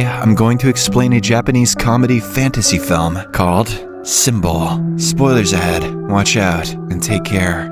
Today, I'm going to explain a Japanese comedy fantasy film called Symbol. Spoilers ahead, watch out, and take care.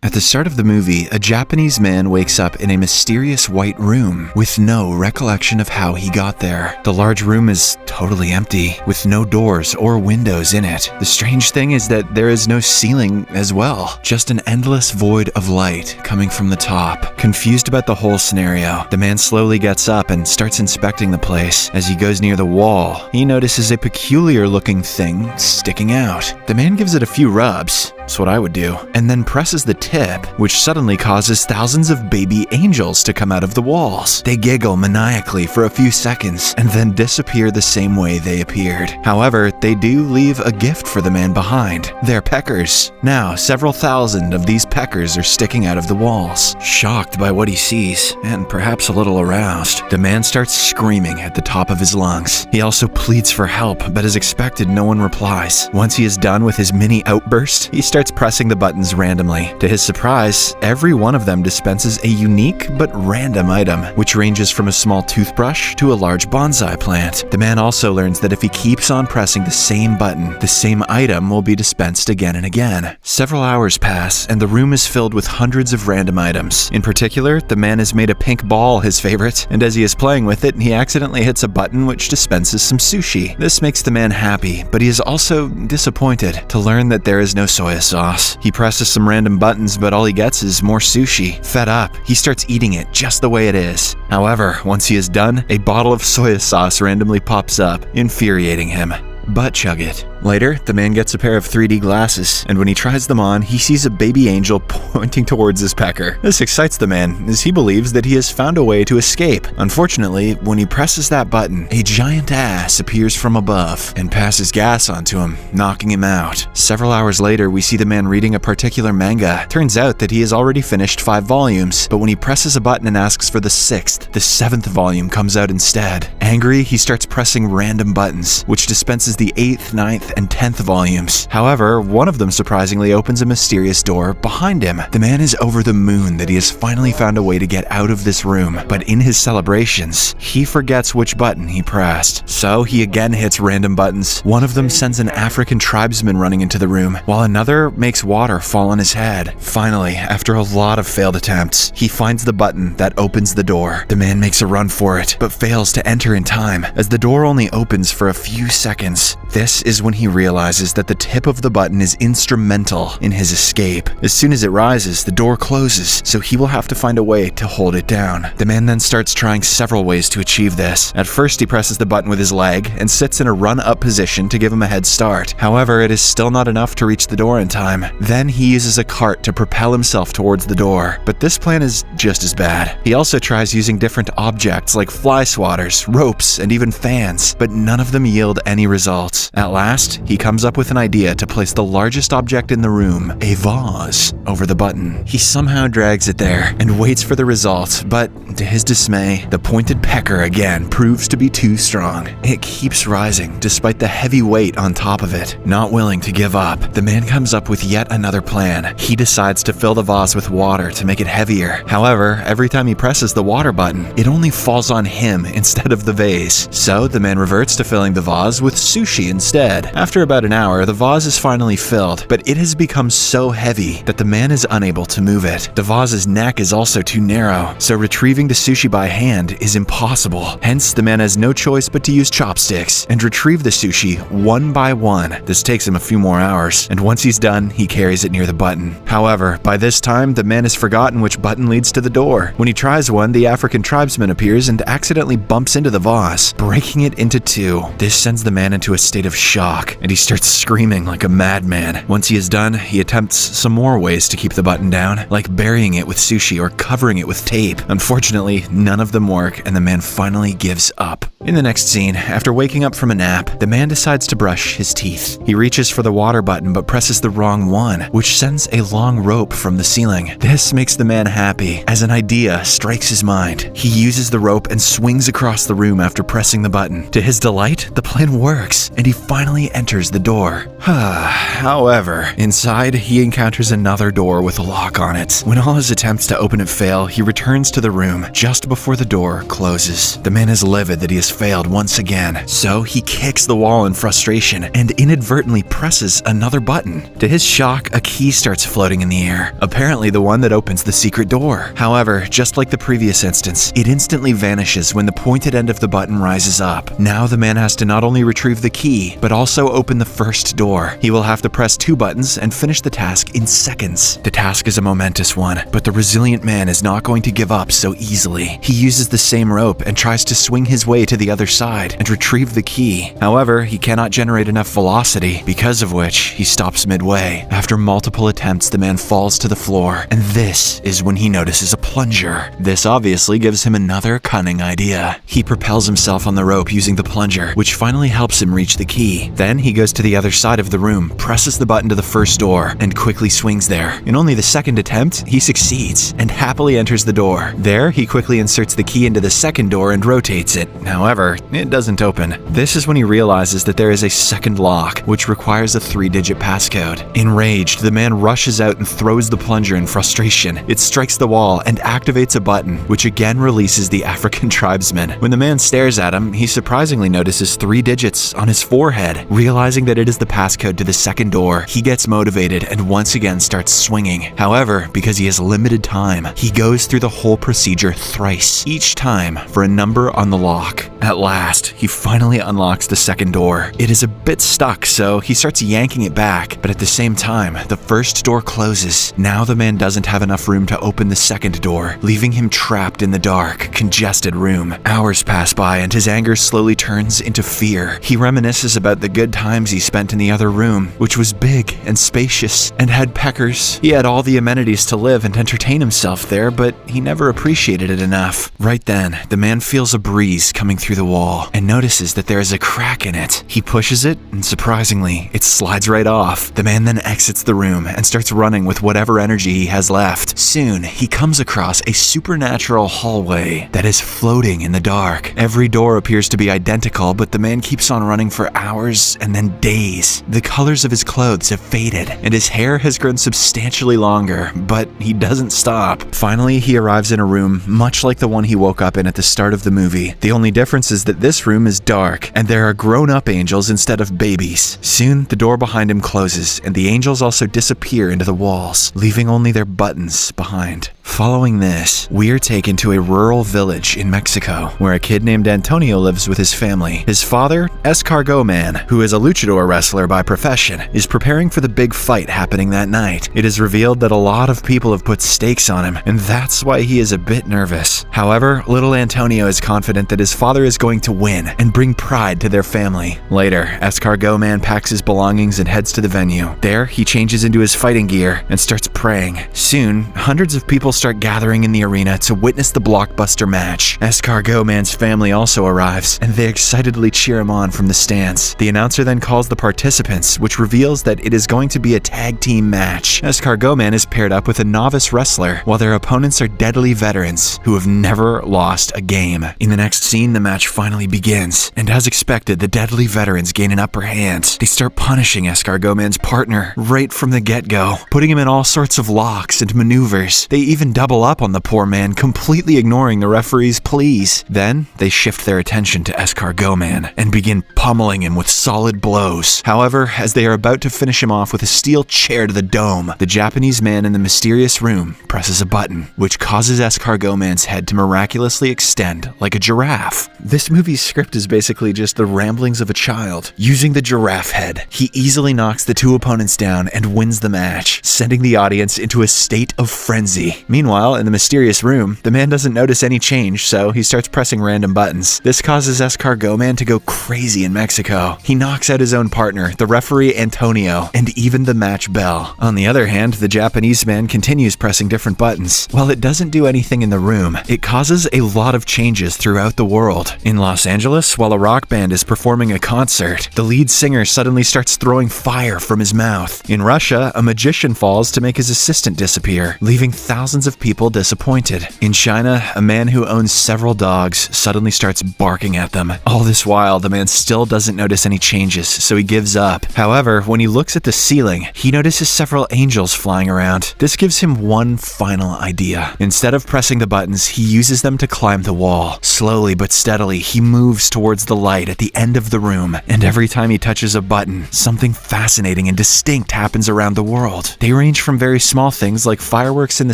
At the start of the movie, a Japanese man wakes up in a mysterious white room with no recollection of how he got there. The large room is totally empty, with no doors or windows in it. The strange thing is that there is no ceiling as well, just an endless void of light coming from the top. Confused about the whole scenario, the man slowly gets up and starts inspecting the place. As he goes near the wall, he notices a peculiar-looking thing sticking out. The man gives it a few rubs, that's what I would do, and then presses the tip, which suddenly causes thousands of baby angels to come out of the walls. They giggle maniacally for a few seconds and then disappear the same way they appeared. However, they do leave a gift for the man behind. They're peckers. Now, several thousand of these peckers are sticking out of the walls. Shocked by what he sees, and perhaps a little aroused, the man starts screaming at the top of his lungs. He also pleads for help, but as expected, no one replies. Once he is done with his mini outburst, he starts pressing the buttons randomly. To his surprise, every one of them dispenses a unique but random item, which ranges from a small toothbrush to a large bonsai plant. The man also learns that if he keeps on pressing the same button, the same item will be dispensed again and again. Several hours pass, and the room is filled with hundreds of random items. In particular, the man has made a pink ball his favorite, and as he is playing with it, he accidentally hits a button which dispenses some sushi. This makes the man happy, but he is also disappointed to learn that there is no soy sauce. He presses some random buttons, but all he gets is more sushi. Fed up, he starts eating it just the way it is. However, once he is done, a bottle of soy sauce randomly pops up, infuriating him. But chug it. Later, the man gets a pair of 3D glasses, and when he tries them on, he sees a baby angel pointing towards his pecker. This excites the man, as he believes that he has found a way to escape. Unfortunately, when he presses that button, a giant ass appears from above and passes gas onto him, knocking him out. Several hours later, we see the man reading a particular manga. Turns out that he has already finished 5 volumes, but when he presses a button and asks for the 6th, the 7th volume comes out instead. Angry, he starts pressing random buttons, which dispenses the 8th, 9th, and 10th volumes. However, one of them surprisingly opens a mysterious door behind him. The man is over the moon that he has finally found a way to get out of this room, but in his celebrations, he forgets which button he pressed. So he again hits random buttons. One of them sends an African tribesman running into the room, while another makes water fall on his head. Finally, after a lot of failed attempts, he finds the button that opens the door. The man makes a run for it, but fails to enter in time, as the door only opens for a few seconds. This is when he realizes that the tip of the button is instrumental in his escape. As soon as it rises, the door closes, so he will have to find a way to hold it down. The man then starts trying several ways to achieve this. At first, he presses the button with his leg and sits in a run-up position to give him a head start. However, it is still not enough to reach the door in time. Then he uses a cart to propel himself towards the door, but this plan is just as bad. He also tries using different objects like fly swatters, ropes, and even fans, but none of them yield any results. At last, he comes up with an idea to place the largest object in the room, a vase, over the button. He somehow drags it there and waits for the result, but to his dismay, the pointed pecker again proves to be too strong. It keeps rising despite the heavy weight on top of it. Not willing to give up, the man comes up with yet another plan. He decides to fill the vase with water to make it heavier. However, every time he presses the water button, it only falls on him instead of the vase. So the man reverts to filling the vase with sushi instead. After about an hour, the vase is finally filled, but it has become so heavy that the man is unable to move it. The vase's neck is also too narrow, so retrieving the sushi by hand is impossible. Hence, the man has no choice but to use chopsticks and retrieve the sushi one by one. This takes him a few more hours, and once he's done, he carries it near the button. However, by this time, the man has forgotten which button leads to the door. When he tries one, the African tribesman appears and accidentally bumps into the vase, breaking it into 2. This sends the man into a state of shock, and he starts screaming like a madman. Once he is done, he attempts some more ways to keep the button down, like burying it with sushi or covering it with tape. Unfortunately, none of them work, and the man finally gives up. In the next scene, after waking up from a nap, the man decides to brush his teeth. He reaches for the water button but presses the wrong one, which sends a long rope from the ceiling. This makes the man happy, as an idea strikes his mind. He uses the rope and swings across the room after pressing the button. To his delight, the plan works, and he he finally enters the door. However, inside, he encounters another door with a lock on it. When all his attempts to open it fail, he returns to the room just before the door closes. The man is livid that he has failed once again, so he kicks the wall in frustration and inadvertently presses another button. To his shock, a key starts floating in the air, apparently the one that opens the secret door. However, just like the previous instance, it instantly vanishes when the pointed end of the button rises up. Now the man has to not only retrieve the key, but also open the first door. He will have to press 2 buttons and finish the task in seconds. The task is a momentous one, but the resilient man is not going to give up so easily. He uses the same rope and tries to swing his way to the other side and retrieve the key. However, he cannot generate enough velocity, because of which he stops midway. After multiple attempts, the man falls to the floor, and this is when he notices a plunger. This obviously gives him another cunning idea. He propels himself on the rope using the plunger, which finally helps him reach the key. Then he goes to the other side of the room, presses the button to the first door, and quickly swings there. In only the second attempt, he succeeds and happily enters the door. There, he quickly inserts the key into the second door and rotates it. However, it doesn't open. This is when he realizes that there is a second lock, which requires a 3-digit passcode. Enraged, the man rushes out and throws the plunger in frustration. It strikes the wall and activates a button, which again releases the African tribesman. When the man stares at him, he surprisingly notices 3 digits on his forehead. Realizing that it is the passcode to the second door, he gets motivated and once again starts swinging. However, because he has limited time, he goes through the whole procedure thrice, each time for a number on the lock. At last, he finally unlocks the second door. It is a bit stuck, so he starts yanking it back, but at the same time, the first door closes. Now the man doesn't have enough room to open the second door, leaving him trapped in the dark, congested room. Hours pass by and his anger slowly turns into fear. He reminisces about the good times he spent in the other room, which was big and spacious and had peckers. He had all the amenities to live and entertain himself there, but he never appreciated it enough. Right then, the man feels a breeze coming through the wall and notices that there is a crack in it. He pushes it, and surprisingly, it slides right off. The man then exits the room and starts running with whatever energy he has left. Soon, he comes across a supernatural hallway that is floating in the dark. Every door appears to be identical, but the man keeps on running for hours and then days. The colors of his clothes have faded, and his hair has grown substantially longer, but he doesn't stop. Finally, he arrives in a room much like the one he woke up in at the start of the movie. The only difference is that this room is dark, and there are grown-up angels instead of babies. Soon, the door behind him closes, and the angels also disappear into the walls, leaving only their buttons behind. Following this, we are taken to a rural village in Mexico, where a kid named Antonio lives with his family. His father, Escargot Man, who is a luchador wrestler by profession, is preparing for the big fight happening that night. It is revealed that a lot of people have put stakes on him, and that's why he is a bit nervous. However, little Antonio is confident that his father is going to win and bring pride to their family. Later, Escargot Man packs his belongings and heads to the venue. There, he changes into his fighting gear and starts praying. Soon, hundreds of people start gathering in the arena to witness the blockbuster match. Escargot Man's family also arrives, and they excitedly cheer him on from the stands. The announcer then calls the participants, which reveals that it is going to be a tag team match. Escargot Man is paired up with a novice wrestler, while their opponents are deadly veterans who have never lost a game. In the next scene, the match finally begins, and as expected, the deadly veterans gain an upper hand. They start punishing Escargot Man's partner right from the get-go, putting him in all sorts of locks and maneuvers. They even double up on the poor man, completely ignoring the referee's pleas. Then, they shift their attention to Escargot Man and begin pummeling him with solid blows. However, as they are about to finish him off with a steel chair to the dome, the Japanese man in the mysterious room presses a button, which causes Escargot Man's head to miraculously extend like a giraffe. This movie's script is basically just the ramblings of a child. Using the giraffe head, he easily knocks the 2 opponents down and wins the match, sending the audience into a state of frenzy. Meanwhile, in the mysterious room, the man doesn't notice any change, so he starts pressing random buttons. This causes Escargot Man to go crazy in Mexico. He knocks out his own partner, the referee Antonio, and even the match bell. On the other hand, the Japanese man continues pressing different buttons. While it doesn't do anything in the room, it causes a lot of changes throughout the world. In Los Angeles, while a rock band is performing a concert, the lead singer suddenly starts throwing fire from his mouth. In Russia, a magician falls to make his assistant disappear, leaving thousands of people disappointed. In China, a man who owns several dogs suddenly starts barking at them. All this while, the man still doesn't notice any changes, so he gives up. However, when he looks at the ceiling, he notices several angels flying around. This gives him one final idea. Instead of pressing the buttons, he uses them to climb the wall. Slowly but steadily, he moves towards the light at the end of the room, and every time he touches a button, something fascinating and distinct happens around the world. They range from very small things like fireworks in the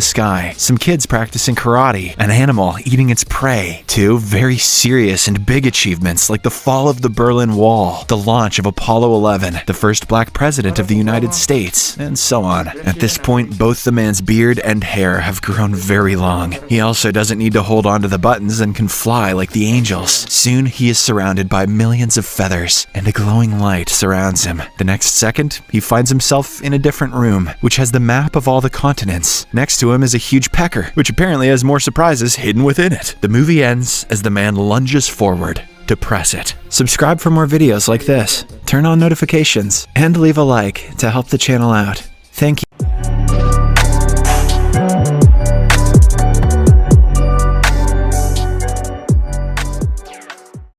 sky, some kids practicing karate, an animal eating its prey, to very serious and big achievements like the fall of the Berlin Wall, the launch of Apollo 11, the first black president of the United States, and so on. At this point, both the man's beard and hair have grown very long. He also doesn't need to hold on to the buttons and can fly like the angels. Soon, he is surrounded by millions of feathers, and a glowing light surrounds him. The next second, he finds himself in a different room, which has the map of all the continents. Next to him is a huge pecker, which apparently has more surprises hidden within it. The movie ends as the man lunges forward to press it. Subscribe for more videos like this, turn on notifications, and leave a like to help the channel out. Thank you.